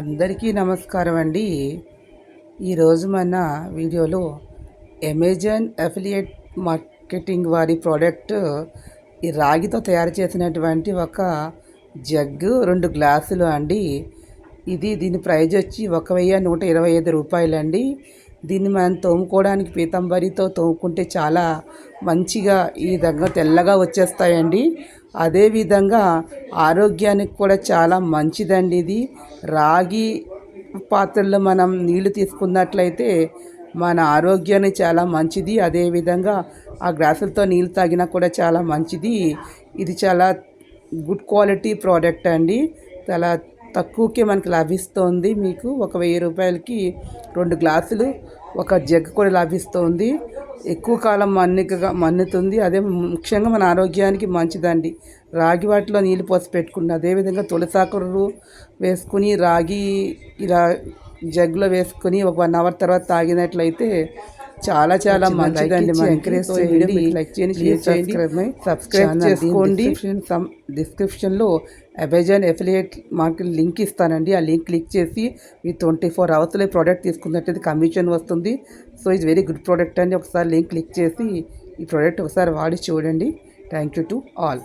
అందరికీ నమస్కారం అండి. ఈరోజు మన వీడియోలో అమెజాన్ అఫిలియేట్ మార్కెటింగ్ వారి ప్రోడక్ట్ ఈ రాగితో తయారు చేసినటువంటి ఒక జగ్గు 2 గ్లాసులు అండి. దీని ప్రైజ్ వచ్చి 1125 రూపాయలండి. దీన్ని మనం తోముకోవడానికి పీతంబరితో తోముకుంటే చాలా మంచిగా ఈ దగ్గర తెల్లగా వచ్చేస్తాయండి. అదేవిధంగా ఆరోగ్యానికి కూడా చాలా మంచిదండి. ఇది రాగి పాత్రల్లో మనం నీళ్లు తీసుకున్నట్లయితే మన ఆరోగ్యానికి చాలా మంచిది. అదేవిధంగా ఆ గ్లాసులతో నీళ్ళు తాగినా కూడా చాలా మంచిది. ఇది చాలా గుడ్ క్వాలిటీ ప్రోడక్ట్ అండి. చాలా తక్కువకే మనకి లభిస్తుంది. మీకు 1000 రూపాయలకి 2 గ్లాసులు, ఒక జగ్ కూడా లభిస్తుంది. ఎక్కువ కాలం మన్నుతుంది. అదే ముఖ్యంగా మన ఆరోగ్యానికి మంచిదండి. రాగి వాటిలో నీళ్ళు పోసి పెట్టుకుని, అదేవిధంగా తులసాకులు వేసుకుని రాగి ఇలా జగ్లో వేసుకుని ఒక 1 అవర్ తర్వాత తాగినట్లయితే చాలా చాలా మంచిదండి. మన ఎంకరేజ్ చేయండి, లైక్ చేయండి, షేర్ చేయండి, సబ్స్క్రైబ్ చేసుకోండి. డిస్క్రిప్షన్లో అమెజాన్ అఫిలియేట్ మార్కెట్ లింక్ ఇస్తానండి. ఆ లింక్ క్లిక్ చేసి మీ 24 అవర్స్లో ప్రోడక్ట్ తీసుకున్నట్లయితే కమిషన్ వస్తుంది. సో ఇది వెరీ గుడ్ ప్రోడక్ట్ అండి. ఒకసారి లింక్ క్లిక్ చేసి ఈ ప్రోడక్ట్ ఒకసారి వాడి చూడండి. Thank you to all.